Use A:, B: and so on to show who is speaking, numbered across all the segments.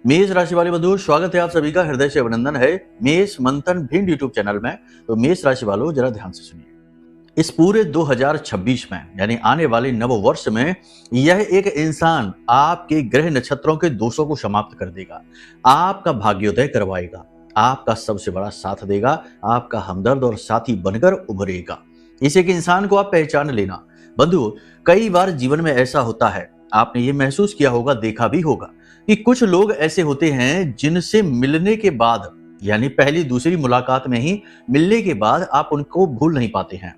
A: मेष राशि वाले बंधुओं, स्वागत है आप सभी का, हृदय से अभिनंदन है मेष मंथन भिंड यूट्यूब चैनल में। तो मेष राशि वालों, जरा ध्यान से सुनिए। इस पूरे 2026 में यानी आने वाले नव वर्ष में यह एक इंसान आपके ग्रह नक्षत्रों के दोषों को समाप्त कर देगा, आपका भाग्योदय करवाएगा, आपका सबसे बड़ा साथ देगा, आपका हमदर्द और साथी बनकर उभरेगा। इस एक इंसान को आप पहचान लेना। बंधु, कई बार जीवन में ऐसा होता है, आपने ये महसूस किया होगा, देखा भी होगा कि कुछ लोग ऐसे होते हैं जिनसे मिलने के बाद यानी पहली दूसरी मुलाकात में ही मिलने के बाद आप उनको भूल नहीं पाते हैं।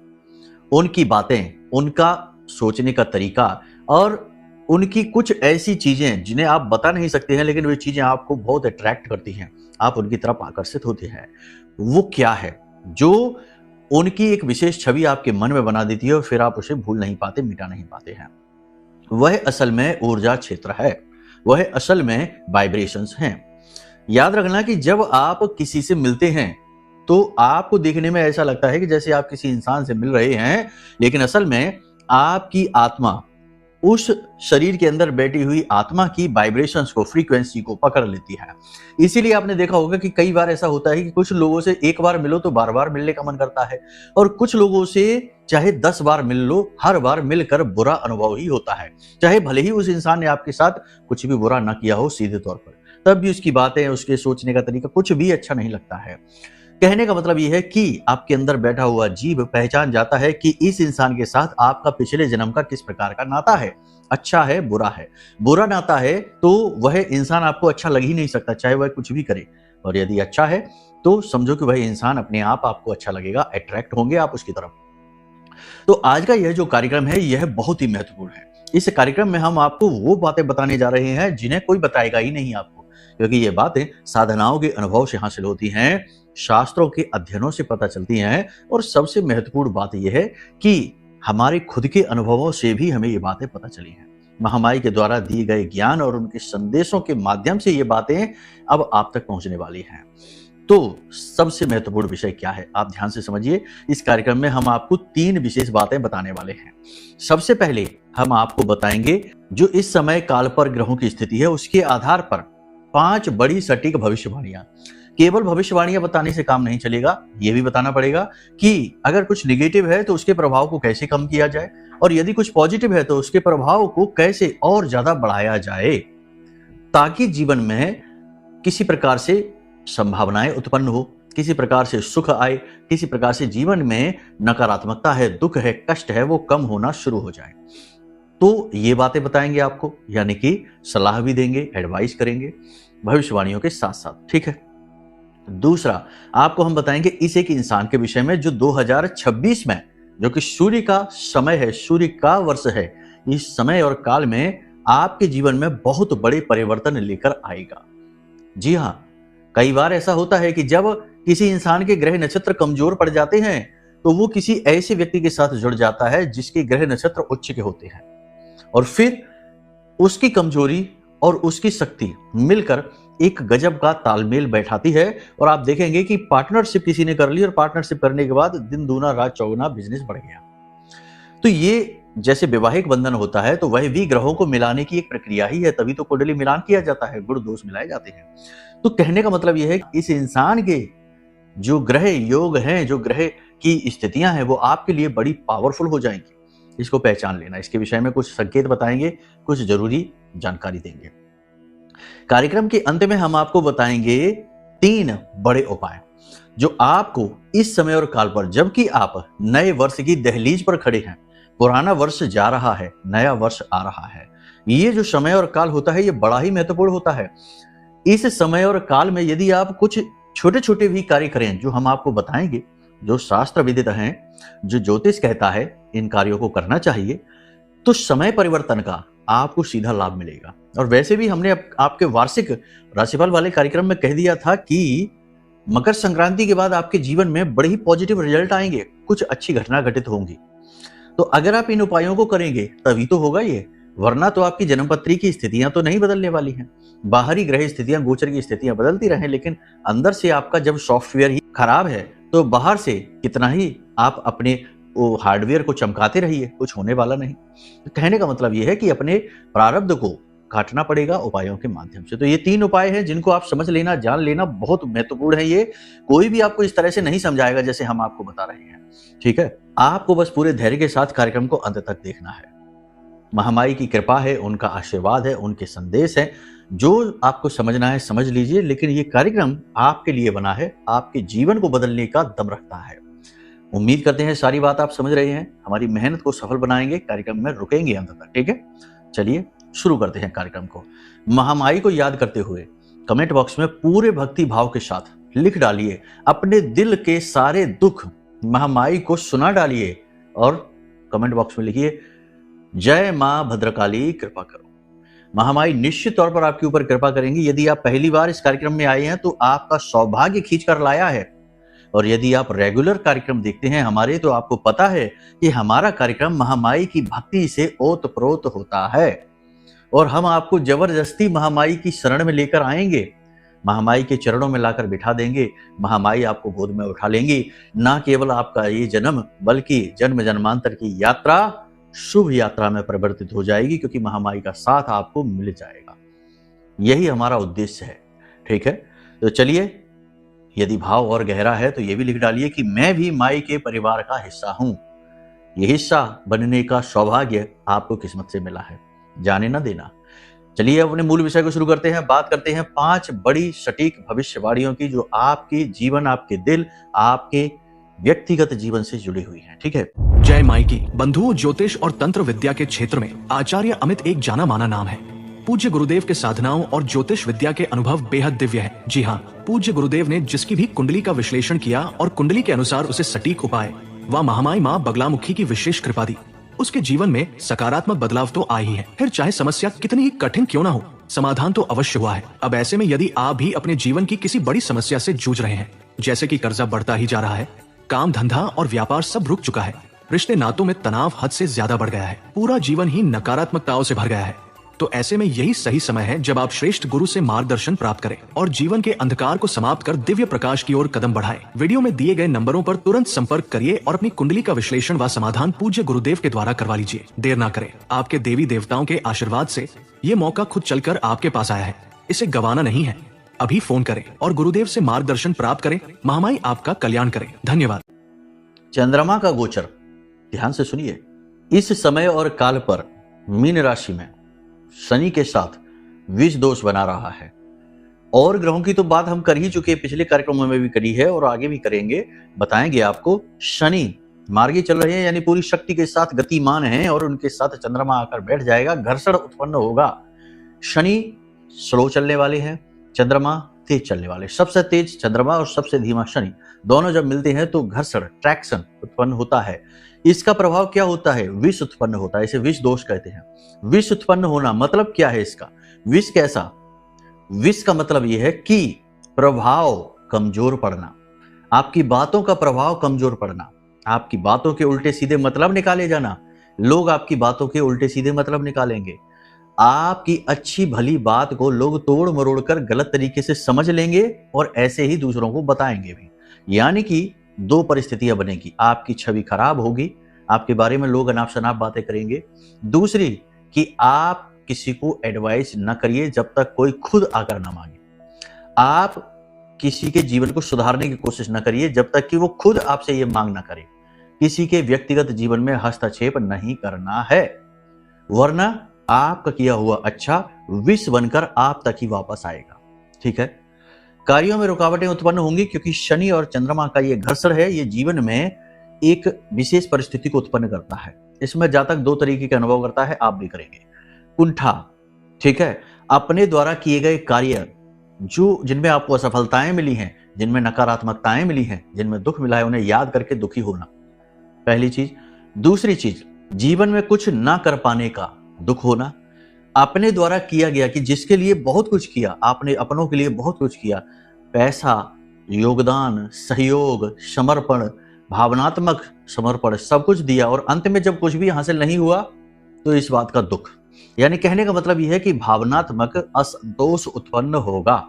A: उनकी बातें, उनका सोचने का तरीका और उनकी कुछ ऐसी चीजें जिन्हें आप बता नहीं सकते हैं, लेकिन वे चीजें आपको बहुत अट्रैक्ट करती हैं, आप उनकी तरफ आकर्षित होते हैं। वो क्या है जो उनकी एक विशेष छवि आपके मन में बना देती है और फिर आप उसे भूल नहीं पाते, मिटा नहीं पाते हैं? वह असल में ऊर्जा क्षेत्र है, वह असल में वाइब्रेशंस हैं। याद रखना कि जब आप किसी से मिलते हैं तो आपको देखने में ऐसा लगता है कि जैसे आप किसी इंसान से मिल रहे हैं, लेकिन असल में आपकी आत्मा उस शरीर के अंदर बैठी हुई आत्मा की वाइब्रेशंस को, फ्रीक्वेंसी को पकड़ लेती है। इसीलिए आपने देखा होगा कि कई बार ऐसा होता है कि कुछ लोगों से एक बार मिलो तो बार बार मिलने का मन करता है, और कुछ लोगों से चाहे 10 बार मिल लो, हर बार मिलकर बुरा अनुभव ही होता है। चाहे भले ही उस इंसान ने आपके साथ कुछ भी बुरा ना किया हो सीधे तौर पर, तब भी उसकी बातें, उसके सोचने का तरीका कुछ भी अच्छा नहीं लगता है। कहने का मतलब यह है कि आपके अंदर बैठा हुआ जीव पहचान जाता है कि इस इंसान के साथ आपका पिछले जन्म का किस प्रकार का नाता है, अच्छा है, बुरा है। बुरा नाता है तो वह इंसान आपको अच्छा लग ही नहीं सकता, चाहे वह कुछ भी करे। और यदि अच्छा है तो समझो कि वह इंसान अपने आप आपको अच्छा लगेगा, अट्रैक्ट होंगे आप उसकी तरफ। तो आज का यह जो कार्यक्रम है, यह बहुत ही महत्वपूर्ण है। इस कार्यक्रम में हम आपको वो बातें बताने जा रहे हैं जिन्हें कोई बताएगा ही नहीं आपको, क्योंकि ये बातें साधनाओं के अनुभव से हासिल होती हैं, शास्त्रों के अध्ययनों से पता चलती हैं, और सबसे महत्वपूर्ण बात यह है कि हमारे खुद के अनुभवों से भी हमें ये बातें पता चली हैं। महामाई के द्वारा दिए गए ज्ञान और उनके संदेशों के माध्यम से ये बातें अब आप तक पहुंचने वाली हैं। तो सबसे महत्वपूर्ण विषय क्या है, आप ध्यान से समझिए। इस कार्यक्रम में हम आपको 3 विशेष बातें बताने वाले हैं। सबसे पहले हम आपको बताएंगे जो इस समय काल पर ग्रहों की स्थिति है, उसके आधार पर 5 बड़ी सटीक भविष्यवाणियां। केवल भविष्यवाणियां बताने से काम नहीं चलेगा, यह भी बताना पड़ेगा कि अगर कुछ नेगेटिव है तो उसके प्रभाव को कैसे कम किया जाए, और यदि कुछ पॉजिटिव है तो उसके प्रभाव को कैसे और ज्यादा बढ़ाया जाए, ताकि जीवन में किसी प्रकार से संभावनाएं उत्पन्न हो, किसी प्रकार से सुख आए, किसी प्रकार से जीवन में नकारात्मकता है, दुख है, कष्ट है, वो कम होना शुरू हो जाए। तो ये बातें बताएंगे आपको, यानी कि सलाह भी देंगे, एडवाइस करेंगे भविष्यवाणियों के साथ साथ, ठीक है। दूसरा, आपको हम बताएंगे इस एक इंसान के विषय में जो 2026 में, जो कि सूर्य का समय है, सूर्य का वर्ष है, इस समय और काल में आपके जीवन में बहुत बड़े परिवर्तन लेकर आएगा। जी हाँ, कई बार ऐसा होता है कि जब किसी इंसान के ग्रह नक्षत्र कमजोर पड़ जाते हैं तो वो किसी ऐसे व्यक्ति के साथ जुड़ जाता है जिसके ग्रह नक्षत्र उच्च के होते हैं, और फिर उसकी कमजोरी और उसकी शक्ति मिलकर एक गजब का तालमेल बैठाती है, और आप देखेंगे कि पार्टनरशिप किसी ने कर ली और पार्टनरशिप करने के बाद दिन दूना रात चौगुना बिजनेस बढ़ गया। तो ये जैसे वैवाहिक बंधन होता है तो वह भी ग्रहों को मिलाने की एक प्रक्रिया ही है, तभी तो कुंडली मिलान किया जाता है, गुण दोष मिलाए जाते हैं। तो कहने का मतलब यह है कि इस इंसान के जो ग्रह योग हैं, जो ग्रह की स्थितियां हैं, वो आपके लिए बड़ी पावरफुल हो जाएंगी। इसको पहचान लेना, इसके विषय में कुछ संकेत बताएंगे, कुछ जरूरी जानकारी देंगे। कार्यक्रम के अंत में हम आपको बताएंगे 3 बड़े उपाय जो आपको इस समय और काल पर, जबकि आप नए वर्ष की दहलीज पर खड़े हैं, पुराना वर्ष जा रहा है, नया वर्ष आ रहा है, ये जो समय और काल होता है ये बड़ा ही महत्वपूर्ण होता है। इस समय और काल में यदि आप कुछ छोटे छोटे भी कार्य करें, जो हम आपको बताएंगे, जो शास्त्र विदित हैं, जो ज्योतिष कहता है इन कार्यों को करना चाहिए, तो समय परिवर्तन का आपको सीधा लाभ मिलेगा। और वैसे भी हमने आपके वार्षिक राशिफल वाले कार्यक्रम में कह दिया था कि मकर संक्रांति के बाद आपके जीवन में बड़े ही पॉजिटिव रिजल्ट आएंगे, कुछ अच्छी घटना घटित होंगी। तो अगर आप इन उपायों को करेंगे तभी तो होगा ये, वरना तो आपकी जन्मपत्री की स्थितियां तो नहीं बदलने वाली हैं। बाहरी ग्रह स्थितियां, गोचर की स्थितियां बदलती रहें, लेकिन अंदर से आपका जब सॉफ्टवेयर ही खराब है तो बाहर से कितना ही आप अपने वो हार्डवेयर को चमकाते रहिए, कुछ होने वाला नहीं। तो कहने का मतलब यह है कि अपने प्रारब्ध को काटना पड़ेगा उपायों के माध्यम से। तो ये 3 उपाय हैं जिनको आप समझ लेना, जान लेना, बहुत महत्वपूर्ण है ये। कोई भी आपको इस तरह से नहीं समझाएगा जैसे हम आपको बता रहे हैं, ठीक है। आपको बस पूरे धैर्य के साथ कार्यक्रम को अंत तक देखना है। महामाई की कृपा है, उनका आशीर्वाद है, उनके संदेश है, जो आपको समझना है समझ लीजिए, लेकिन ये कार्यक्रम आपके लिए बना है, आपके जीवन को बदलने का दम रखता है। उम्मीद करते हैं सारी बात आप समझ रहे हैं, हमारी मेहनत को सफल बनाएंगे, कार्यक्रम में रुकेंगे अंत तक, ठीक है। चलिए शुरू करते हैं कार्यक्रम को। महामाई को याद करते हुए कमेंट बॉक्स में पूरे भक्ति भाव के साथ लिख डालिए अपने दिल के सारे दुख, महामाई को सुना डालिए और कमेंट बॉक्स में लिखिए जय मां भद्रकाली कृपा करो। महामाई निश्चित तौर पर आपके ऊपर कृपा करेंगी। यदि आप पहली बार इस कार्यक्रम में आए हैं तो आपका सौभाग्य खींच कर लाया है, और यदि आप रेगुलर कार्यक्रम देखते हैं हमारे, तो आपको पता है कि हमारा कार्यक्रम महामाई की भक्ति से ओतप्रोत होता है और हम आपको जबरदस्ती महामाई की शरण में लेकर आएंगे, महामाई के चरणों में लाकर बिठा देंगे, महामाई आपको गोद में उठा लेंगी। ना केवल आपका ये जन्म बल्कि जन्म जन्मांतर की यात्रा शुभ यात्रा में परिवर्तित हो जाएगी, क्योंकि महामाई का साथ आपको मिल जाएगा। यही हमारा उद्देश्य है, ठीक है। तो चलिए, यदि भाव और गहरा है तो ये भी लिख डालिए कि मैं भी माई के परिवार का हिस्सा हूं। ये हिस्सा बनने का सौभाग्य आपको किस्मत से मिला है, जाने ना देना। चलिए अपने मूल विषय को शुरू करते हैं। बात करते हैं 5 बड़ी सटीक भविष्यवाणियों की जो आपके जीवन, आपके दिल, आपके व्यक्तिगत जीवन से जुड़ी हुई हैं, ठीक है।
B: जय माई की। बंधुओं, ज्योतिष और तंत्र विद्या के क्षेत्र में आचार्य अमित एक जाना माना नाम है। पूज्य गुरुदेव के साधनाओं और ज्योतिष विद्या के अनुभव बेहद दिव्य है। जी हाँ, पूज्य गुरुदेव ने जिसकी भी कुंडली का विश्लेषण किया और कुंडली के अनुसार उसे सटीक उपाय व महामाई माँ बगलामुखी की विशेष कृपा दी, उसके जीवन में सकारात्मक बदलाव तो आए ही है। फिर चाहे समस्या कितनी ही कठिन क्यों न हो, समाधान तो अवश्य हुआ है। अब ऐसे में यदि आप भी अपने जीवन की किसी बड़ी समस्या से जूझ रहे हैं, जैसे कि कर्जा बढ़ता ही जा रहा है, काम धंधा और व्यापार सब रुक चुका है, रिश्ते नातों में तनाव हद से ज्यादा बढ़ गया है, पूरा जीवन ही नकारात्मकताओं से भर गया है, तो ऐसे में यही सही समय है जब आप श्रेष्ठ गुरु से मार्गदर्शन प्राप्त करें और जीवन के अंधकार को समाप्त कर दिव्य प्रकाश की ओर कदम बढ़ाएं। वीडियो में दिए गए नंबरों पर तुरंत संपर्क करिए और अपनी कुंडली का विश्लेषण व समाधान पूज्य गुरुदेव के द्वारा करवा लीजिए। देर ना करें, आपके देवी देवताओं के आशीर्वाद से ये मौका खुद चलकर आपके पास आया है, इसे गंवाना नहीं है। अभी फोन करें और गुरुदेव से मार्गदर्शन प्राप्त करें। महामाई आपका कल्याण करें। धन्यवाद।
A: चंद्रमा का गोचर, ध्यान से सुनिए। इस समय और काल पर मीन राशि में शनि के साथ विष दोष बना रहा है। और ग्रहों की तो बात हम कर ही चुके, पिछले कार्यक्रमों में भी करी है और आगे भी करेंगे, बताएंगे आपको। शनि मार्गी चल रहे हैं, यानी पूरी शक्ति के साथ गतिमान हैं और उनके साथ चंद्रमा आकर बैठ जाएगा, घर्षण उत्पन्न होगा। शनि स्लो चलने वाले हैं, चंद्रमा तेज चलने वाले। सबसे तेज चंद्रमा और सबसे धीमा शनि, दोनों जब मिलते हैं तो घर्षण, ट्रैक्शन उत्पन्न होता है। इसका प्रभाव क्या होता है? विष उत्पन्न होता है, इसे विष दोष कहते हैं। विष उत्पन्न होना मतलब क्या है इसका? विष कैसा? विष का मतलब यह है कि प्रभाव कमजोर पड़ना, आपकी बातों का प्रभाव कमजोर पड़ना, आपकी बातों के उल्टे सीधे मतलब निकाले जाना। लोग आपकी बातों के उल्टे सीधे मतलब निकालेंगे, आपकी अच्छी भली बात को लोग तोड़ मरोड़ कर गलत तरीके से समझ लेंगे और ऐसे ही दूसरों को बताएंगे भी। यानी कि 2 परिस्थितियां बनेगी, आपकी छवि खराब होगी, आपके बारे में लोग अनाप शनाप बातें करेंगे। दूसरी कि आप किसी को एडवाइस न करिए जब तक कोई खुद आकर ना मांगे। आप किसी के जीवन को सुधारने की कोशिश न करिए जब तक कि वो खुद आपसे ये मांग ना करे। किसी के व्यक्तिगत जीवन में हस्तक्षेप नहीं करना है, वरना आपका किया हुआ अच्छा विष बनकर आप तक ही वापस आएगा, ठीक है। कार्यों में रुकावटें उत्पन्न होंगी क्योंकि शनि और चंद्रमा का ये घर्षण है, ये जीवन में एक विशेष परिस्थिति को उत्पन्न करता है। इसमें जातक 2 तरीके के अनुभव करता है, आप भी करेंगे। कुंठा, ठीक है, अपने द्वारा किए गए कार्य जिनमें आपको असफलताएं मिली हैं, जिनमें नकारात्मकताएं मिली हैं, जिनमें दुख मिला है, उन्हें याद करके दुखी होना, पहली चीज। दूसरी चीज, जीवन में कुछ ना कर पाने का दुख होना। अपने द्वारा किया गया कि जिसके लिए बहुत कुछ किया, आपने अपनों के लिए बहुत कुछ किया, पैसा, योगदान, सहयोग, समर्पण, भावनात्मक समर्पण, सब कुछ दिया और अंत में जब कुछ भी हासिल नहीं हुआ तो इस बात का दुख। यानी कहने का मतलब यह है कि भावनात्मक असंतोष उत्पन्न होगा,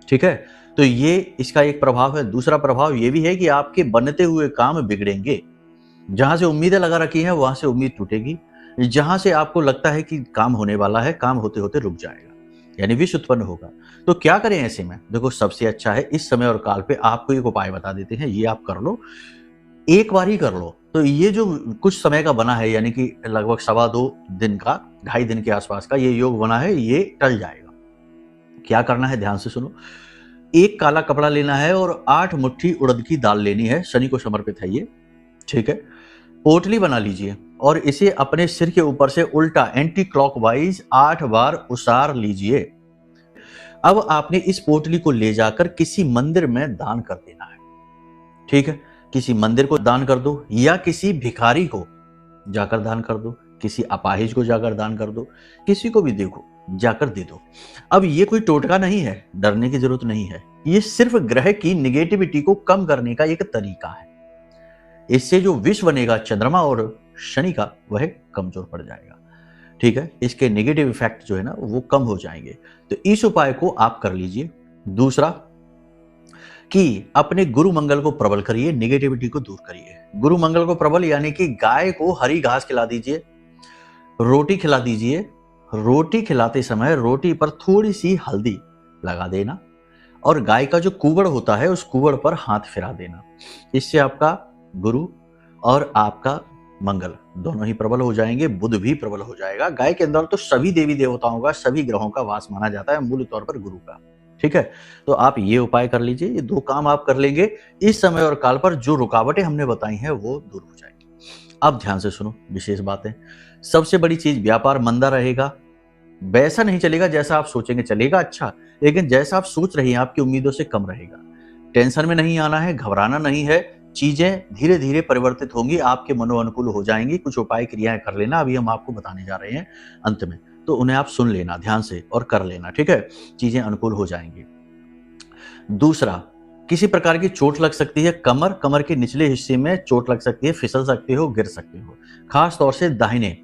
A: ठीक है। तो ये इसका एक प्रभाव है। दूसरा प्रभाव यह भी है कि आपके बनते हुए काम बिगड़ेंगे। जहां से उम्मीदें लगा रखी हैं वहां से उम्मीद टूटेगी। जहां से आपको लगता है कि काम होने वाला है, काम होते होते रुक जाएगा, यानी विष उत्पन्न होगा। तो क्या करें ऐसे में? देखो, सबसे अच्छा है इस समय और काल पे आपको एक उपाय बता देते हैं, ये आप कर लो, एक बार ही कर लो। तो ये जो कुछ समय का बना है, यानी कि लगभग 2.25 दिन का, 2.5 दिन के आसपास का ये योग बना है, ये टल जाएगा। क्या करना है, ध्यान से सुनो। एक काला कपड़ा लेना है और 8 मुट्ठी उड़द की दाल लेनी है, शनि को समर्पित है ये, ठीक है। पोटली बना लीजिए और इसे अपने सिर के ऊपर से उल्टा एंटी क्लॉकवाइज 8 बार उसार लीजिए। अब आपने इस पोटली को ले जाकर किसी मंदिर में दान कर देना है, ठीक है। किसी मंदिर को दान कर दो या किसी भिखारी को जाकर दान कर दो, किसी अपाहिज को जाकर दान कर दो, किसी को भी देखो जाकर दे दो। अब ये कोई टोटका नहीं है, डरने की जरूरत नहीं है, ये सिर्फ ग्रह की निगेटिविटी को कम करने का एक तरीका है। इससे जो विष बनेगा चंद्रमा और शनि का, वह कमजोर पड़ जाएगा, ठीक है। इसके नेगेटिव इफेक्ट जो है ना वो कम हो जाएंगे। तो इस उपाय को आप कर लीजिए। दूसरा कि अपने गुरु मंगल को प्रबल करिए, नेगेटिविटी को दूर करिए। गुरु मंगल को प्रबल यानी कि गाय को हरी घास खिला दीजिए, रोटी खिला दीजिए। रोटी खिलाते समय रोटी पर थोड़ी सी हल्दी लगा देना और गाय का जो कुबड़ होता है उस कुबड़ पर हाथ फिरा देना। इससे आपका गुरु और आपका मंगल दोनों ही प्रबल हो जाएंगे, बुध भी प्रबल हो जाएगा। गाय के अंदर तो सभी देवी देवताओं का, सभी ग्रहों का वास माना जाता है, मूल तौर पर गुरु का, ठीक है। तो आप ये उपाय कर लीजिए, ये 2 काम आप कर लेंगे, इस समय और काल पर जो रुकावटें हमने बताई हैं वो दूर हो जाएंगी। अब ध्यान से सुनो विशेष बातें। सबसे बड़ी चीज, व्यापार मंदा रहेगा, वैसा नहीं चलेगा जैसा आप सोचेंगे, चलेगा अच्छा, लेकिन जैसा आप सोच रही हैं आपकी उम्मीदों से कम रहेगा। टेंशन में नहीं आना है, घबराना नहीं है, चीजें धीरे धीरे परिवर्तित होंगी, आपके मनोअनुकूल हो जाएंगी। कुछ उपाय क्रियाएं कर लेना, अभी हम आपको बताने जा रहे हैं अंत में, तो उन्हें आप सुन लेना ध्यान से और कर लेना, ठीक है। चीजें अनुकूल हो जाएंगी। दूसरा, किसी प्रकार की चोट लग सकती है, कमर के निचले हिस्से में चोट लग सकती है, फिसल सकते हो, गिर सकते हो, खास तौर से दाहिने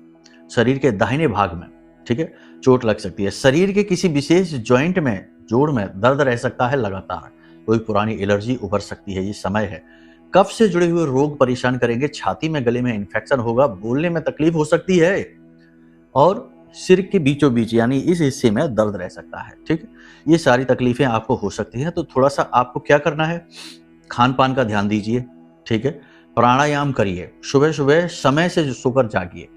A: शरीर के दाहिने भाग में, ठीक है, चोट लग सकती है। शरीर के किसी विशेष जॉइंट में, जोड़ में दर्द रह सकता है लगातार, कोई पुरानी एलर्जी उभर सकती है, ये समय है। कफ से जुड़े हुए रोग परेशान करेंगे, छाती में गले में इन्फेक्शन होगा, बोलने में तकलीफ हो सकती है और सिर के बीचों बीच यानी इस हिस्से में दर्द रह सकता है, ठीक है। ये सारी तकलीफें आपको हो सकती हैं। तो थोड़ा सा आपको क्या करना है, खान पान का ध्यान दीजिए, ठीक है। प्राणायाम करिए, सुबह सुबह समय से सोकर जागिए,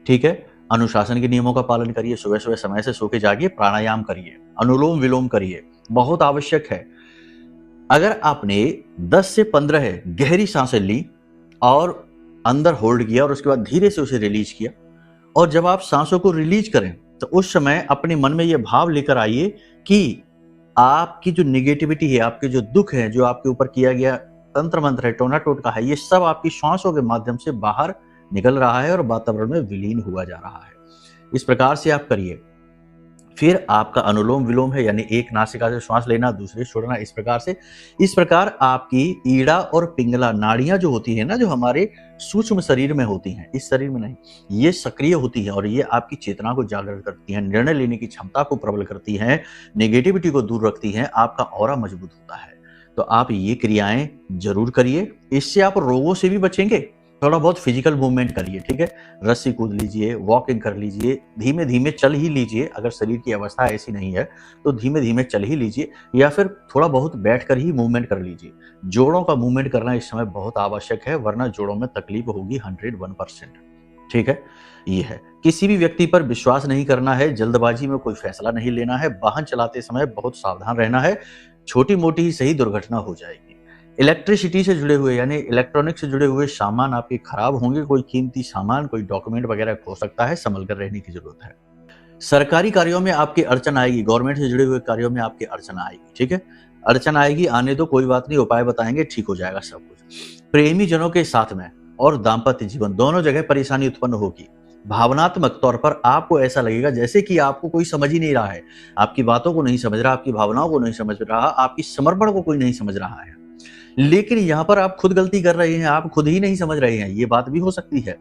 A: ठीक है। अनुशासन के नियमों का पालन करिए, सुबह सुबह समय से सो के जागिए, प्राणायाम करिए, अनुलोम विलोम करिए, बहुत आवश्यक है। अगर आपने 10 से 15 गहरी सांसें ली और अंदर होल्ड किया और उसके बाद धीरे से उसे रिलीज किया, और जब आप सांसों को रिलीज करें तो उस समय अपने मन में यह भाव लेकर आइए कि आपकी जो निगेटिविटी है, आपके जो दुख है, जो आपके ऊपर किया गया तंत्र मंत्र है, टोना टोटका है, ये सब आपकी श्वासों के माध्यम से बाहर निकल रहा है और वातावरण में विलीन हुआ जा रहा है। इस प्रकार से आप करिए। फिर आपका अनुलोम विलोम है, यानी एक नासिका से श्वास लेना, दूसरी छोड़ना, इस प्रकार आपकी ईड़ा और पिंगला नाड़ियां जो होती है ना, जो हमारे सूक्ष्म शरीर में होती हैं, इस शरीर में नहीं, ये सक्रिय होती है और ये आपकी चेतना को जागृत करती हैं, निर्णय लेने की क्षमता को प्रबल करती हैं, नेगेटिविटी को दूर रखती हैं, आपका ऑरा मजबूत होता है। तो आप ये क्रियाएं जरूर करिए, इससे आप रोगों से भी बचेंगे। थोड़ा बहुत फिजिकल मूवमेंट करिए, ठीक है, रस्सी कूद लीजिए, वॉकिंग कर लीजिए, धीमे धीमे चल ही लीजिए। अगर शरीर की अवस्था ऐसी नहीं है तो धीमे धीमे चल ही लीजिए, या फिर थोड़ा बहुत बैठकर ही मूवमेंट कर लीजिए। जोड़ों का मूवमेंट करना इस समय बहुत आवश्यक है, वरना जोड़ों में तकलीफ होगी 101%, ठीक है। ये है, किसी भी व्यक्ति पर विश्वास नहीं करना है, जल्दबाजी में कोई फैसला नहीं लेना है, वाहन चलाते समय बहुत सावधान रहना है, छोटी मोटी ही सही दुर्घटना हो जाएगी। इलेक्ट्रिसिटी से जुड़े हुए यानी इलेक्ट्रॉनिक से जुड़े हुए सामान आपके खराब होंगे, कोई कीमती सामान, कोई डॉक्यूमेंट वगैरह खो सकता है, संभल कर रहने की जरूरत है। सरकारी कार्यों में आपकी अड़चन आएगी, गवर्नमेंट से जुड़े हुए कार्यों में आपकी अड़चन आएगी, ठीक है। अड़चन आएगी, आने दो, कोई बात नहीं, उपाय बताएंगे, ठीक हो जाएगा सब कुछ। प्रेमी जनों के साथ में और दाम्पत्य जीवन दोनों जगह परेशानी उत्पन्न होगी। भावनात्मक तौर पर आपको ऐसा लगेगा जैसे कि आपको कोई समझ ही नहीं रहा है, आपकी बातों को नहीं समझ रहा, आपकी भावनाओं को नहीं समझ रहा, आपकी समर्पण को कोई नहीं समझ रहा है। लेकिन यहाँ पर आप खुद गलती कर रहे हैं, आप खुद ही नहीं समझ रहे हैं, ये बात भी हो सकती है।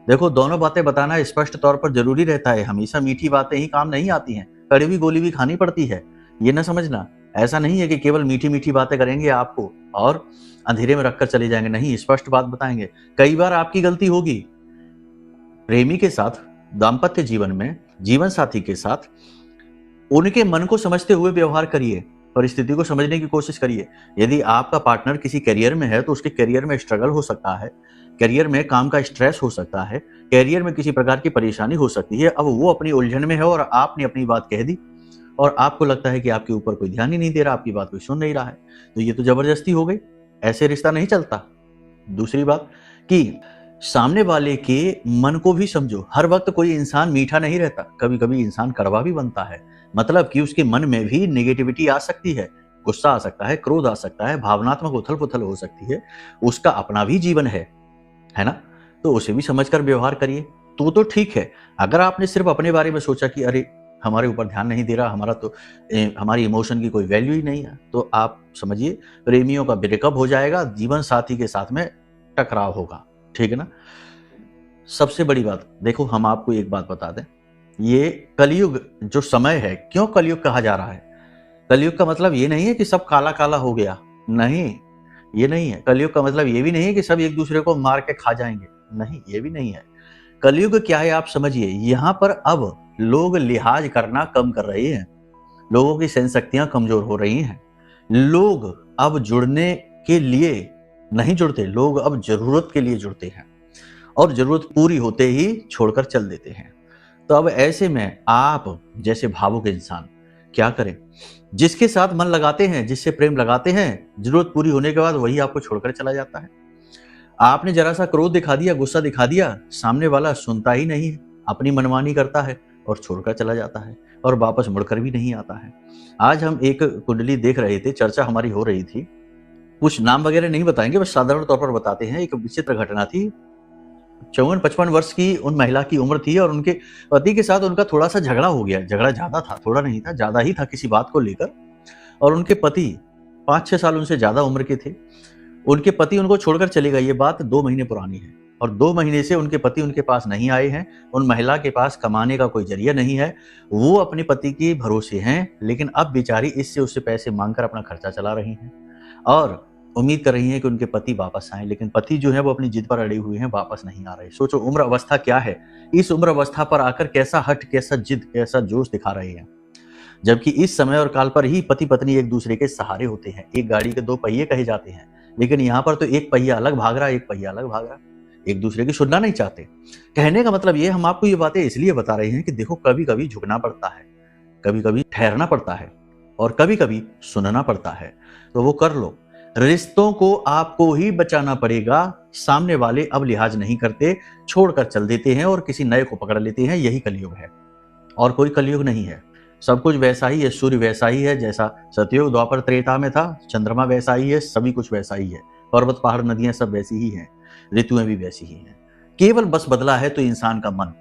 A: देखो, दोनों बातें बताना स्पष्ट तौर पर जरूरी रहता है, हमेशा मीठी बातें ही काम नहीं आती हैं, कड़वी गोली भी खानी पड़ती है, ये ना समझना। ऐसा नहीं है कि केवल मीठी मीठी बातें करेंगे आपको और अंधेरे में रखकर चले जाएंगे, नहीं, स्पष्ट बात बताएंगे। कई बार आपकी गलती होगी, प्रेमी के साथ, दाम्पत्य जीवन में, जीवन साथी के साथ उनके मन को समझते हुए व्यवहार करिए, परिस्थिति को समझने की कोशिश करिए। यदि आपका पार्टनर किसी करियर में है तो उसके करियर में स्ट्रगल हो सकता है, करियर में काम का स्ट्रेस हो सकता है, करियर में किसी प्रकार की परेशानी हो सकती है। अब वो अपनी उलझन में है और आपने अपनी बात कह दी और आपको लगता है कि आपके ऊपर कोई ध्यान ही नहीं दे रहा, आपकी बात कोई सुन नहीं रहा है, तो ये तो जबरदस्ती हो गई, ऐसे रिश्ता नहीं चलता। दूसरी बात कि सामने वाले के मन को भी समझो। हर वक्त कोई इंसान मीठा नहीं रहता, कभी कभी इंसान कड़वा भी बनता है। मतलब कि उसके मन में भी नेगेटिविटी आ सकती है, गुस्सा आ सकता है, क्रोध आ सकता है, भावनात्मक उथल पुथल हो सकती है। उसका अपना भी जीवन है ना? तो उसे भी समझकर व्यवहार करिए तो ठीक है। अगर आपने सिर्फ अपने बारे में सोचा कि अरे हमारे ऊपर ध्यान नहीं दे रहा, हमारी इमोशन की कोई वैल्यू ही नहीं है, तो आप समझिए प्रेमियों का ब्रेकअप हो जाएगा, जीवन साथी के साथ में टकराव होगा। ठीक है ना? सबसे बड़ी बात देखो, हम आपको एक बात बता दें, ये कलयुग जो समय है, क्यों कलयुग कहा जा रहा है? कलयुग का मतलब ये नहीं है कि सब काला काला हो गया, नहीं, ये नहीं है। कलयुग का मतलब ये भी नहीं है कि सब एक दूसरे को मार के खा जाएंगे, नहीं, ये भी नहीं है। कलयुग क्या है आप समझिए, यहाँ पर अब लोग लिहाज करना कम कर रहे हैं, लोगों की सहन शक्तियां कमजोर हो रही हैं, लोग अब जुड़ने के लिए नहीं जुड़ते, लोग अब जरूरत के लिए जुड़ते हैं और जरूरत पूरी होते ही छोड़कर चल देते हैं। तो अब ऐसे में आप जैसे भावुक इंसान क्या करें? जिसके साथ मन लगाते हैं, जिससे प्रेम लगाते हैं, जरूरत पूरी होने के बाद वही आपको छोड़कर चला जाता है। आपने जरा सा क्रोध दिखा दिया, गुस्सा दिखा दिया, सामने वाला सुनता ही नहीं है, अपनी मनमानी करता है और छोड़कर चला जाता है और वापस मुड़कर भी नहीं आता है। आज हम एक कुंडली देख रहे थे, चर्चा हमारी हो रही थी, कुछ नाम वगैरह नहीं बताएंगे, बस साधारण तौर पर बताते हैं। एक विचित्र घटना थी, 54-55 वर्ष की उन महिला की उम्र थी और उनके पति के साथ उनका थोड़ा सा झगड़ा हो गया। झगड़ा ज्यादा था, थोड़ा नहीं था, ज्यादा ही था किसी बात को लेकर। और उनके पति 5-6 साल उनसे ज्यादा उम्र के थे, उनके पति उनको छोड़कर चले गए। ये बात 2 महीने पुरानी है और 2 महीने से उनके पति उनके पास नहीं आए हैं। उन महिला के पास कमाने का कोई जरिया नहीं है, वो अपने पति के भरोसे हैं, लेकिन अब बेचारी इससे उससे पैसे मांगकर अपना खर्चा चला रही हैं और उम्मीद कर रही हैं कि उनके पति वापस आए, लेकिन पति जो है वो अपनी जिद पर अड़े हुए हैं, वापस नहीं आ रहे। सोचो उम्र अवस्था क्या है, इस उम्र अवस्था पर आकर कैसा हट, कैसा जिद, कैसा जोश दिखा रहे हैं। जबकि इस समय और काल पर ही पति पत्नी एक दूसरे के सहारे होते हैं, एक गाड़ी के 2 पहिए कहे जाते हैं, लेकिन यहाँ पर तो एक पहिया अलग भाग रहा, एक पहिया अलग भाग रहा, एक दूसरे की सुनना नहीं चाहते। कहने का मतलब ये, हम आपको ये बातें इसलिए बता रहे हैं कि देखो कभी कभी झुकना पड़ता है, कभी कभी ठहरना पड़ता है और कभी कभी सुनना पड़ता है, तो वो कर लो। रिश्तों को आपको ही बचाना पड़ेगा। सामने वाले अब लिहाज नहीं करते, छोड़कर चल देते हैं और किसी नए को पकड़ लेते हैं। यही कलयुग है और कोई कलयुग नहीं है। सब कुछ वैसा ही है, सूर्य वैसा ही है जैसा सतयुग द्वापर त्रेता में था, चंद्रमा वैसा ही है, सभी कुछ वैसा ही है, पर्वत पहाड़ नदियां सब वैसी ही हैं, ऋतुएं भी वैसी ही हैं। केवल बस बदला है तो इंसान का मन।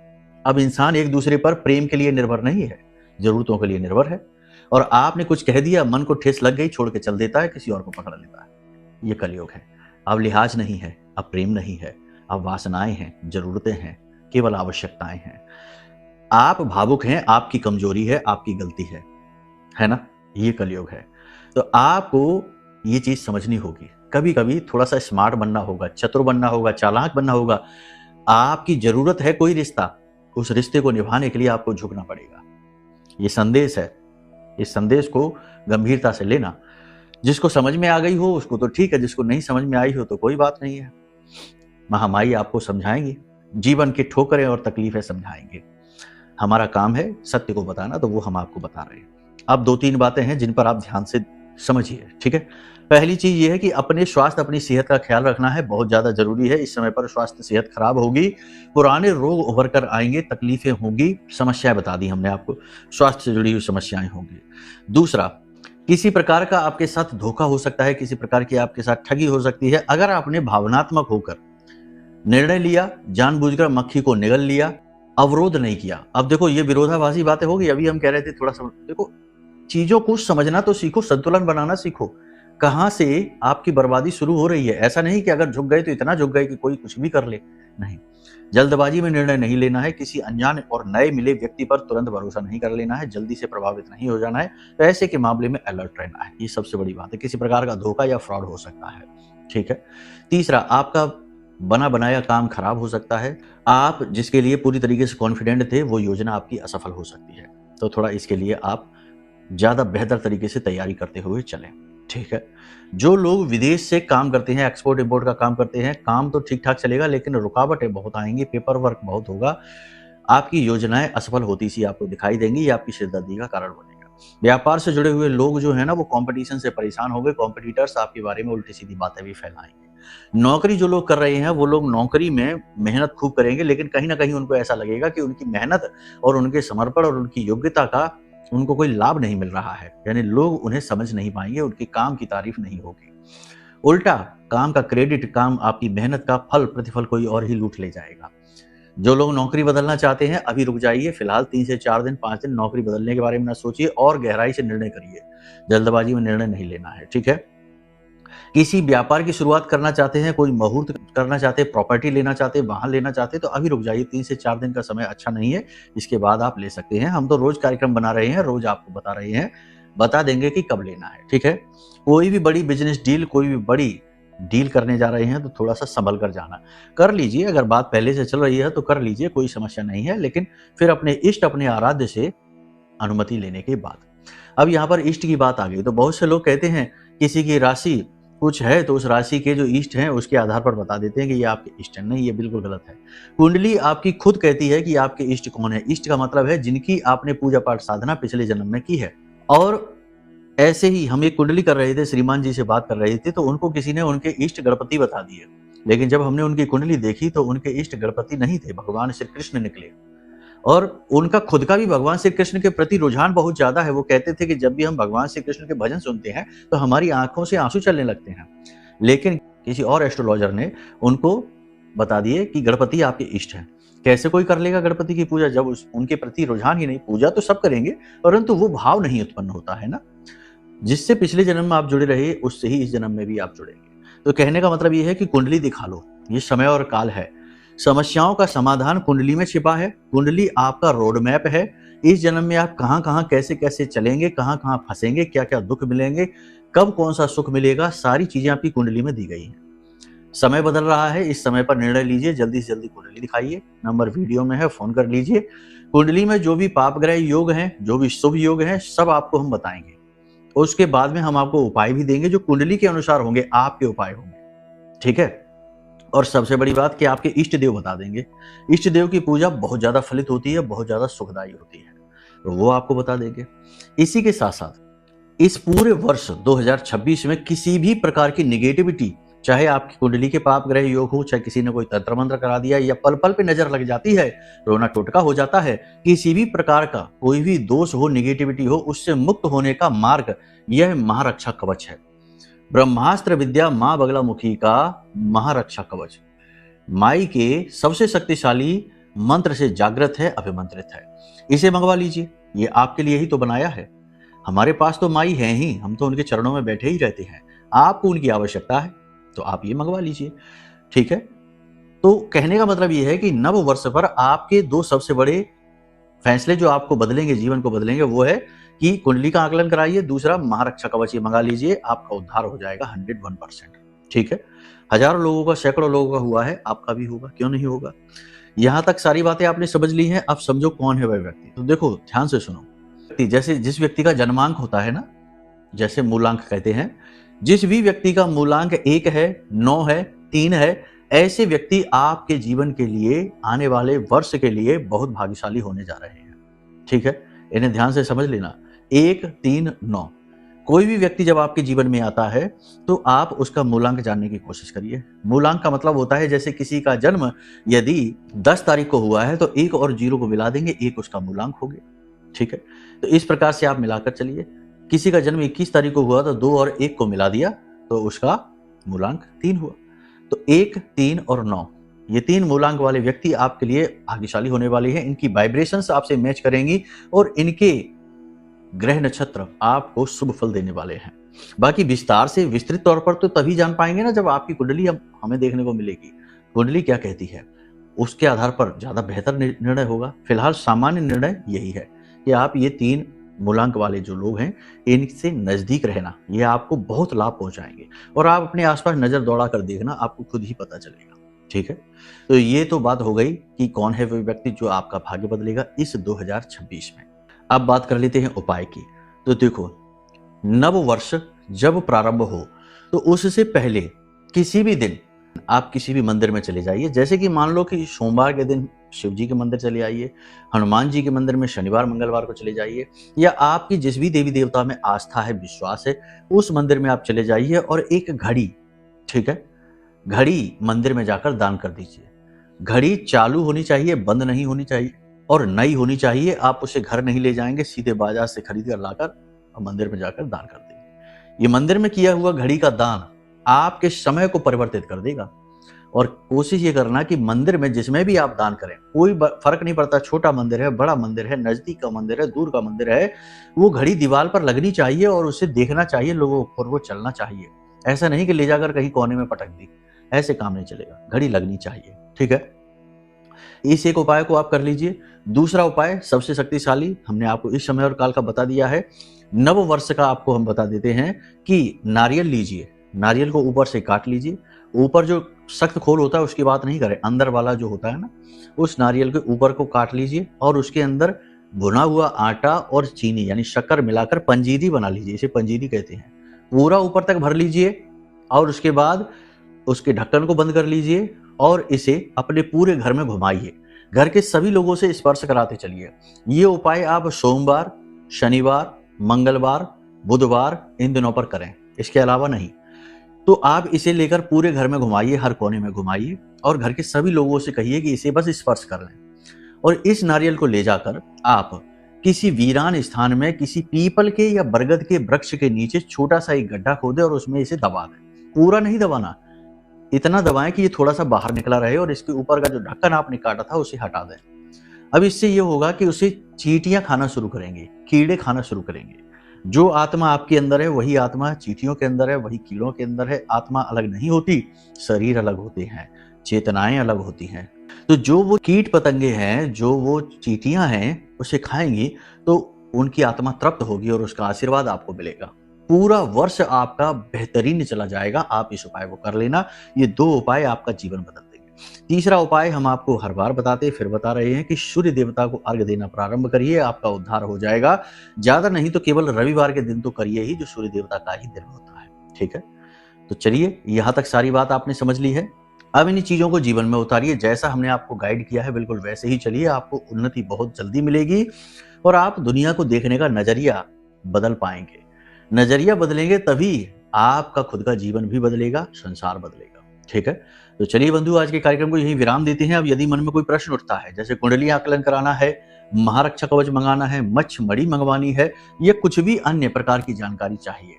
A: अब इंसान एक दूसरे पर प्रेम के लिए निर्भर नहीं है, जरूरतों के लिए निर्भर है। और आपने कुछ कह दिया, मन को ठेस लग गई, छोड़ के चल देता है, किसी और को पकड़ लेता है। ये कलयुग है। अब लिहाज नहीं है, अब प्रेम नहीं है, अब वासनाएं हैं, जरूरतें हैं, केवल आवश्यकताएं हैं। आप भावुक हैं, आपकी कमजोरी है, आपकी गलती है ना? ये कलयुग है। तो आपको ये चीज समझनी होगी। कभी कभी थोड़ा सा स्मार्ट बनना होगा, चतुर बनना होगा, चालाक बनना होगा। आपकी जरूरत है कोई रिश्ता, उस रिश्ते को निभाने के लिए आपको झुकना पड़ेगा। ये संदेश है, इस संदेश को गंभीरता से लेना। जिसको समझ में आ गई हो उसको तो ठीक है, जिसको नहीं समझ में आई हो तो कोई बात नहीं है। महामाई आपको समझाएंगे, जीवन की ठोकरें और तकलीफें समझाएंगे। हमारा काम है सत्य को बताना, तो वो हम आपको बता रहे हैं। अब 2-3 बातें हैं जिन पर आप ध्यान से समझिए, ठीक है? पहली चीज ये है कि अपने स्वास्थ्य, अपनी सेहत का ख्याल रखना है, बहुत ज्यादा जरूरी है। इस समय पर स्वास्थ्य सेहत खराब होगी, पुराने रोग उभर कर आएंगे, तकलीफें होंगी, समस्याएं बता दी हमने आपको, स्वास्थ्य से जुड़ी हुई समस्याएं होंगी। दूसरा, किसी प्रकार का आपके साथ धोखा हो सकता है, किसी प्रकार की आपके साथ ठगी हो सकती है। अगर आपने भावनात्मक होकर निर्णय लिया, जानबूझकर मक्खी को निगल लिया, अवरोध नहीं किया। अब देखो ये विरोधाभासी बातें होगी। अभी हम कह रहे थे थोड़ा सा देखो, चीजों को समझना तो सीखो, संतुलन बनाना सीखो। कहां से आपकी बर्बादी शुरू हो रही है? ऐसा नहीं कि अगर झुक गए तो इतना झुक गए कि कोई कुछ भी कर ले, नहीं। जल्दबाजी में निर्णय नहीं लेना है, किसी अनजान और नए मिले व्यक्ति पर तुरंत भरोसा नहीं कर लेना है, जल्दी से प्रभावित नहीं हो जाना है। तो ऐसे के मामले में अलर्ट रहना है, ये सबसे बड़ी बात है। किसी प्रकार का धोखा या फ्रॉड हो सकता है, ठीक है? तीसरा, आपका बना बनाया काम खराब हो सकता है। आप जिसके लिए पूरी तरीके से कॉन्फिडेंट थे वो योजना आपकी असफल हो सकती है। तो थोड़ा इसके लिए आप ज़्यादा बेहतर तरीके से तैयारी करते हुए चलें, ठीक है। जो लोग विदेश से काम करते हैं, एक्सपोर्ट इंपोर्ट का काम करते हैं, काम तो ठीक ठाक चलेगा लेकिन रुकावटें बहुत आएंगी, पेपर वर्क बहुत होगा, आपकी योजनाएं असफल होती सी आपको दिखाई देंगी, ये आपकी सिरदर्दी का कारण बनेगा। व्यापार से जुड़े हुए लोग जो है ना वो कंपटीशन से परेशान हो गए, कॉम्पिटिटर्स आपके बारे में उल्टी सीधी बातें भी फैलाएंगे। नौकरी जो लोग कर रहे हैं वो लोग नौकरी में मेहनत खूब करेंगे लेकिन कहीं ना कहीं उनको ऐसा लगेगा कि उनकी मेहनत और उनके समर्पण और उनकी योग्यता का उनको कोई लाभ नहीं मिल रहा है, यानी लोग उन्हें समझ नहीं पाएंगे, उनके काम की तारीफ नहीं होगी। उल्टा काम का क्रेडिट, काम आपकी मेहनत का फल प्रतिफल कोई और ही लूट ले जाएगा। जो लोग नौकरी बदलना चाहते हैं अभी रुक जाइए, फिलहाल 3 से 4 दिन 5 दिन नौकरी बदलने के बारे में ना सोचिए और गहराई से निर्णय करिए, जल्दबाजी में निर्णय नहीं लेना है, ठीक है। किसी व्यापार की शुरुआत करना चाहते हैं, कोई मुहूर्त करना चाहते हैं, प्रॉपर्टी लेना चाहते हैं, वाहन लेना चाहते हैं तो अभी रुक जाइए, 3 से 4 दिन का समय अच्छा नहीं है, इसके बाद आप ले सकते हैं। हम तो रोज कार्यक्रम बना रहे हैं, रोज आपको बता रहे हैं, बता देंगे कि कब लेना है, ठीक है। कोई भी बड़ी बिजनेस डील, कोई भी बड़ी डील करने जा रहे हैं तो थोड़ा सा संभल कर जाना, कर लीजिए। अगर बात पहले से चल रही है तो कर लीजिए, कोई समस्या नहीं है, लेकिन फिर अपने इष्ट, अपने आराध्य से अनुमति लेने के बाद। अब यहाँ पर इष्ट की बात आ गई तो बहुत से लोग कहते हैं किसी की राशि कुछ है तो उस राशि के जो इष्ट हैं उसके आधार पर बता देते हैं कि ये आपके इष्ट हैं। नहीं, ये बिल्कुल गलत है। कुंडली आपकी खुद कहती है कि आपके इष्ट कौन है। इष्ट का मतलब है जिनकी आपने पूजा पाठ साधना पिछले जन्म में की है। और ऐसे ही हम एक कुंडली कर रहे थे, श्रीमान जी से बात कर रहे थे तो उनको किसी ने उनके इष्ट गणपति बता दिए, लेकिन जब हमने उनकी कुंडली देखी तो उनके इष्ट गणपति नहीं थे, भगवान श्री कृष्ण निकले। और उनका खुद का भी भगवान श्री कृष्ण के प्रति रुझान बहुत ज्यादा है। वो कहते थे कि जब भी हम भगवान श्री कृष्ण के भजन सुनते हैं तो हमारी आंखों से आंसू चलने लगते हैं। लेकिन किसी और एस्ट्रोलॉजर ने उनको बता दिए कि गणपति आपके इष्ट हैं। कैसे कोई कर लेगा गणपति की पूजा जब उनके प्रति रुझान ही नहीं? पूजा तो सब करेंगे परंतु वो भाव नहीं उत्पन्न होता है ना, जिससे पिछले जन्म में आप जुड़े रहे उससे ही इस जन्म में भी आप जुड़ेंगे। तो कहने का मतलब ये है कि कुंडली दिखा लो, ये समय और काल है। समस्याओं का समाधान कुंडली में छिपा है। कुंडली आपका रोड मैप है। इस जन्म में आप कहां कहां कैसे कैसे चलेंगे, कहां कहां फंसेंगे, क्या क्या दुख मिलेंगे, कब कौन सा सुख मिलेगा, सारी चीजें आपकी कुंडली में दी गई हैं। समय बदल रहा है, इस समय पर निर्णय लीजिए, जल्दी से जल्दी कुंडली दिखाइए। नंबर वीडियो में है, फोन कर लीजिए। कुंडली में जो भी पाप ग्रह योग हैं, जो भी शुभ योग हैं, सब आपको हम बताएंगे। उसके बाद में हम आपको उपाय भी देंगे जो कुंडली के अनुसार होंगे, आपके उपाय होंगे, ठीक है। और सबसे बड़ी बात कि आपके इष्ट देव बता देंगे। इष्ट देव की पूजा बहुत ज्यादा फलित होती है, बहुत ज्यादा सुखदायी होती है, तो वो आपको बता देंगे। इसी के साथ साथ इस पूरे वर्ष 2026 में किसी भी प्रकार की निगेटिविटी, चाहे आपकी कुंडली के पाप ग्रह योग हो, चाहे किसी ने कोई तंत्र मंत्र करा दिया या पल पल पे नजर लग जाती है, रोना टोटका हो जाता है, किसी भी प्रकार का कोई भी दोष हो, निगेटिविटी हो, उससे मुक्त होने का मार्ग यह महारक्षा कवच है। ब्रह्मास्त्र विद्या मां बगलामुखी का महारक्षा कवच माई के सबसे शक्तिशाली मंत्र से जागृत है, अभिमंत्रित है। इसे मंगवा लीजिए, ये आपके लिए ही तो बनाया है। हमारे पास तो माई है ही, हम तो उनके चरणों में बैठे ही रहते हैं। आपको उनकी आवश्यकता है तो आप ये मंगवा लीजिए, ठीक है। तो कहने का मतलब ये है कि नव वर्ष पर आपके दो सबसे बड़े फैसले जो आपको बदलेंगे, जीवन को बदलेंगे, वो है कि कुंडली का आकलन कराइए, दूसरा महारक्षा कवच ये मंगा लीजिए, आपका उद्धार हो जाएगा 101%, ठीक है। हजारों लोगों का, सैकड़ों लोगों का हुआ है, आपका भी होगा, क्यों नहीं होगा। यहां तक सारी बातें आपने समझ ली हैं, अब समझो कौन है वह व्यक्ति। तो देखो ध्यान से सुनो, जैसे जिस व्यक्ति का जन्मांक होता है ना, जैसे मूलांक कहते हैं, जिस भी व्यक्ति का मूलांक 1 है, 9 है, 3 है, ऐसे व्यक्ति आपके जीवन के लिए, आने वाले वर्ष के लिए बहुत भाग्यशाली होने जा रहे हैं, ठीक है। इन्हें ध्यान से समझ लेना। 1, 3, 9 कोई भी व्यक्ति जब आपके जीवन में आता है तो आप उसका मूलांक जानने की कोशिश करिए। मूलांक का मतलब होता है जैसे किसी का जन्म यदि 10 तारीख को हुआ है तो 1 और 0 को मिला देंगे, 1 उसका मूलांक हो गया, ठीक है। तो इस प्रकार से आप मिलाकर चलिए। किसी का जन्म 21 तारीख को हुआ तो 2 और 1 को मिला दिया तो उसका मूलांक 3 हुआ। तो 1, 3 और 9 ये 3 मूलांक वाले व्यक्ति आपके लिए भाग्यशाली होने वाले हैं। इनकी वाइब्रेशंस आपसे मैच करेंगी और इनके ग्रह नक्षत्र आपको शुभ फल देने वाले हैं। बाकी विस्तार से, विस्तृत तौर पर तो तभी जान पाएंगे ना जब आपकी कुंडली हमें देखने को मिलेगी। कुंडली क्या कहती है उसके आधार पर ज्यादा बेहतर निर्णय होगा। फिलहाल सामान्य निर्णय यही है कि आप ये 3 मूलांक वाले जो लोग हैं इनसे नजदीक रहना, ये आपको बहुत लाभ पहुंचाएंगे। और आप अपने आसपास नजर दौड़ा कर देखना, आपको खुद ही पता चलेगा। ठीक है, तो ये तो बात हो गई कि कौन है वो व्यक्ति जो आपका भाग्य बदलेगा इस 2026 में। अब बात कर लेते हैं उपाय की। तो देखो, नव वर्ष जब प्रारंभ हो तो उससे पहले किसी भी दिन आप किसी भी मंदिर में चले जाइए। जैसे कि मान लो कि सोमवार के दिन शिव जी के मंदिर चले आइए, हनुमान जी के मंदिर में शनिवार मंगलवार को चले जाइए, या आपकी जिस भी देवी देवता में आस्था है, विश्वास है, उस मंदिर में आप चले जाइए और एक घड़ी, ठीक है, घड़ी मंदिर में जाकर दान कर दीजिए। घड़ी चालू होनी चाहिए, बंद नहीं होनी चाहिए, और नई होनी चाहिए। आप उसे घर नहीं ले जाएंगे, सीधे बाजार से खरीद कर लाकर मंदिर में जाकर दान कर देंगे। ये मंदिर में किया हुआ घड़ी का दान आपके समय को परिवर्तित कर देगा। और कोशिश ये करना कि मंदिर में जिसमें भी आप दान करें, कोई फर्क नहीं पड़ता, छोटा मंदिर है, बड़ा मंदिर है, नजदीक का मंदिर है, दूर का मंदिर है, वो घड़ी दीवार पर लगनी चाहिए और उसे देखना चाहिए लोगों को, और वो चलना चाहिए। ऐसा नहीं कि ले जाकर कहीं कोने में पटक दी, ऐसे काम नहीं चलेगा, घड़ी लगनी चाहिए, ठीक है। इस एक उपाय को आप कर लीजिए। दूसरा उपाय सबसे शक्तिशाली हमने आपको इस समय और काल का बता दिया है। नव वर्ष का आपको हम बता देते हैं कि नारियल लीजिए, नारियल को ऊपर से काट लीजिए। ऊपर जो सख्त खोल होता है उसकी बात नहीं करें, अंदर वाला जो होता है ना, उस नारियल के ऊपर को काट लीजिए और उसके अंदर भुना हुआ आटा और चीनी यानी शक्कर मिलाकर पंजीरी बना लीजिए, इसे पंजीरी कहते हैं। पूरा ऊपर तक भर लीजिए और उसके बाद उसके ढक्कन को बंद कर लीजिए और इसे अपने पूरे घर में घुमाइए। घर के सभी लोगों से स्पर्श कराते चलिए। ये उपाय आप सोमवार, शनिवार, मंगलवार, बुधवार इन दिनों पर करें, इसके अलावा नहीं। तो आप इसे लेकर पूरे घर में घुमाइए, हर कोने में घुमाइए और घर के सभी लोगों से कहिए कि इसे बस स्पर्श कर लें। और इस नारियल को ले जाकर आप किसी वीरान स्थान में किसी पीपल के या बरगद के वृक्ष के नीचे छोटा सा एक गड्ढा खोदें और उसमें इसे दबा दें। पूरा नहीं दबाना, इतना दबाएं कि ये थोड़ा सा बाहर निकला रहे और इसके ऊपर का जो ढक्कन आपने काटा था उसे हटा दें। अब इससे ये होगा कि उसे चींटियां खाना शुरू करेंगे, कीड़े खाना शुरू करेंगे। जो आत्मा आपके अंदर है वही आत्मा चींटियों के अंदर है, वही कीड़ों के अंदर है। आत्मा अलग नहीं होती, शरीर अलग होते हैं, चेतनाएं अलग होती हैं। तो जो वो कीट पतंगे हैं, जो वो चींटियां हैं, उसे खाएंगी तो उनकी आत्मा तृप्त होगी और उसका आशीर्वाद आपको मिलेगा। पूरा वर्ष आपका बेहतरीन चला जाएगा। आप इस उपाय को कर लेना। ये 2 उपाय आपका जीवन बदल देंगे। तीसरा उपाय हम आपको हर बार बताते फिर बता रहे हैं कि सूर्य देवता को अर्घ देना प्रारंभ करिए, आपका उद्धार हो जाएगा। ज्यादा नहीं तो केवल रविवार के दिन तो करिए ही, जो सूर्य देवता का ही दिन होता है, ठीक है। तो चलिए, यहां तक सारी बात आपने समझ ली है। अब इन चीजों को जीवन में उतारिए। जैसा हमने आपको गाइड किया है बिल्कुल वैसे ही चलिए। आपको उन्नति बहुत जल्दी मिलेगी और आप दुनिया को देखने का नजरिया बदल पाएंगे। नजरिया बदलेंगे तभी आपका खुद का जीवन भी बदलेगा, संसार बदलेगा, ठीक है। तो चलिए बंधु, आज के कार्यक्रम को यही विराम देते हैं। अब यदि मन में कोई प्रश्न उठता है, जैसे कुंडली आकलन कराना है, महारक्षा कवच मंगाना है, मच्छ मणि मंगवानी है, या कुछ भी अन्य प्रकार की जानकारी चाहिए,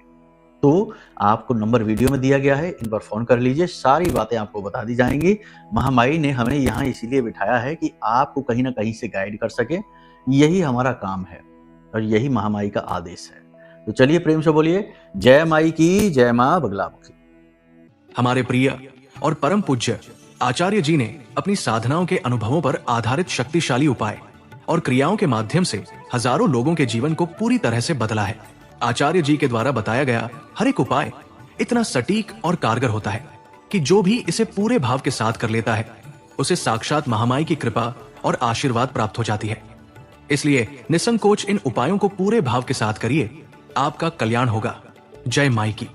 A: तो आपको नंबर वीडियो में दिया गया है, इन पर फोन कर लीजिए। सारी बातें आपको बता दी जाएंगी। महामाई ने हमें यहाँ इसीलिए बिठाया है कि आपको कहीं ना कहीं से गाइड कर सके। यही हमारा काम है और यही महामाई का आदेश है। तो चलिए प्रेम से बोलिए, जय माई की, जय मां बगलामुखी।
B: हमारे प्रिय और परम पूज्य आचार्य जी ने अपनी साधनाओं के अनुभवों पर आधारित शक्तिशाली उपाय और क्रियाओं के माध्यम से हजारों लोगों के जीवन को पूरी तरह से बदला है। आचार्य जी के द्वारा बताया गया हर एक उपाय इतना सटीक और कारगर होता है कि जो भी इसे पूरे भाव के साथ कर लेता है उसे साक्षात महामाई की कृपा और आशीर्वाद प्राप्त हो जाती है। इसलिए निसंकोच इन उपायों को पूरे भाव के साथ करिए, आपका कल्याण होगा। जय माई की।